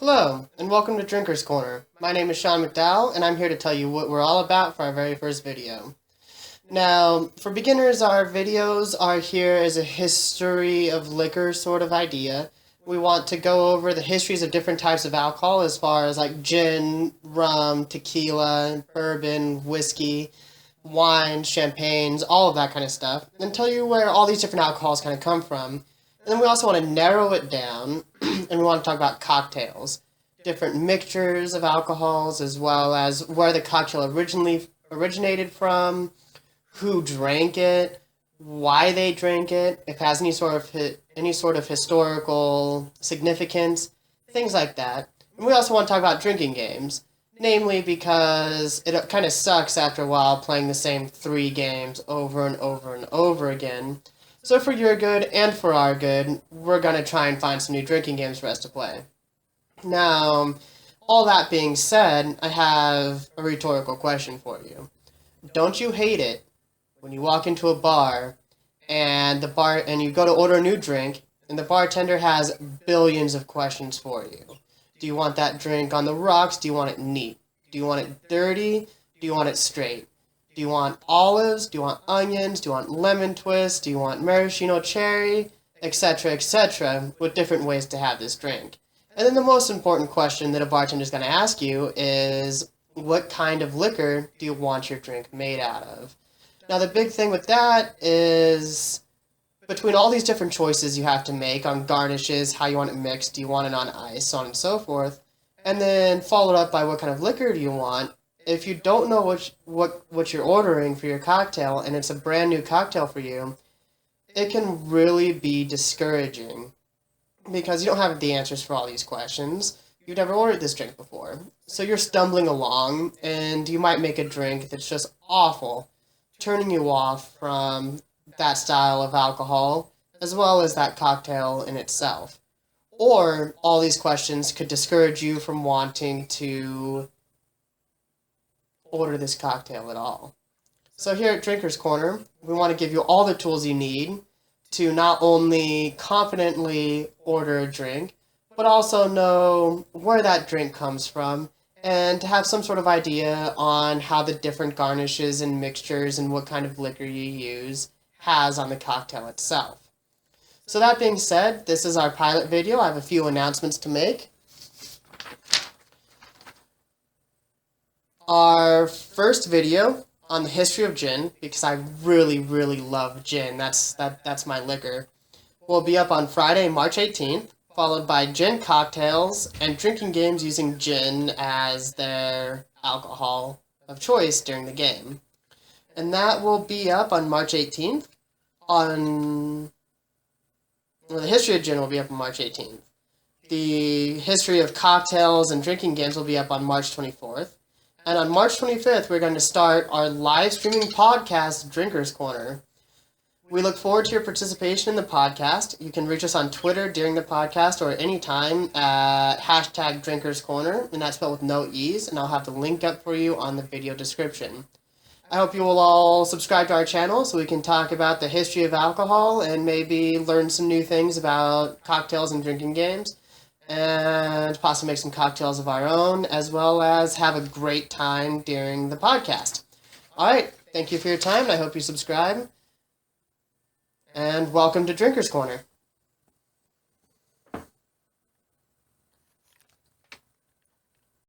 Hello, and welcome to Drinker's Corner. My name is Sean McDowell, and I'm here to tell you what we're all about for our very first video. Now, for beginners, our videos are here as a history of liquor sort of idea. We want to go over the histories of different types of alcohol as far as like gin, rum, tequila, bourbon, whiskey, wine, champagnes, all of that kind of stuff, and tell you where all these different alcohols kind of come from. And then we also want to narrow it down, and we want to talk about cocktails, different mixtures of alcohols, as well as where the cocktail originally originated from, who drank it, why they drank it, if it has any sort of historical significance, things like that. And we also want to talk about drinking games, namely because it kind of sucks after a while playing the same 3 games over and over and over again. So for your good and for our good, we're going to try and find some new drinking games for us to play. Now, all that being said, I have a rhetorical question for you. Don't you hate it when you walk into a bar and you go to order a new drink and the bartender has billions of questions for you? Do you want that drink on the rocks? Do you want it neat? Do you want it dirty? Do you want it straight? Do you want olives? Do you want onions? Do you want lemon twist? Do you want maraschino cherry? Etc., etc., with different ways to have this drink. And then the most important question that a bartender is going to ask you is, what kind of liquor do you want your drink made out of? Now, the big thing with that is, between all these different choices you have to make on garnishes, how you want it mixed, do you want it on ice, so on and so forth, and then followed up by what kind of liquor do you want. If you don't know what you're ordering for your cocktail, and it's a brand new cocktail for you, it can really be discouraging, because you don't have the answers for all these questions. You've never ordered this drink before. So you're stumbling along, and you might make a drink that's just awful, turning you off from that style of alcohol, as well as that cocktail in itself. Or all these questions could discourage you from wanting to order this cocktail at all. So here at Drinker's Corner, we want to give you all the tools you need to not only confidently order a drink, but also know where that drink comes from, and to have some sort of idea on how the different garnishes and mixtures and what kind of liquor you use has on the cocktail itself. So that being said, this is our pilot video. I have a few announcements to make. Our first video on the history of gin, because I really, really love gin, that's my liquor, will be up on Friday, March 18th, followed by gin cocktails and drinking games using gin as their alcohol of choice during the game. And that will be up on March 18th. The history of gin will be up on March 18th. The history of cocktails and drinking games will be up on March 24th. And on March 25th, we're going to start our live streaming podcast, Drinker's Corner. We look forward to your participation in the podcast. You can reach us on Twitter during the podcast or at any time at #DrinkersCorner, and that's spelled with no E's, and I'll have the link up for you on the video description. I hope you will all subscribe to our channel so we can talk about the history of alcohol and maybe learn some new things about cocktails and drinking games, and possibly make some cocktails of our own, as well as have a great time during the podcast. Alright, thank you for your time, and I hope you subscribe, and welcome to Drinker's Corner.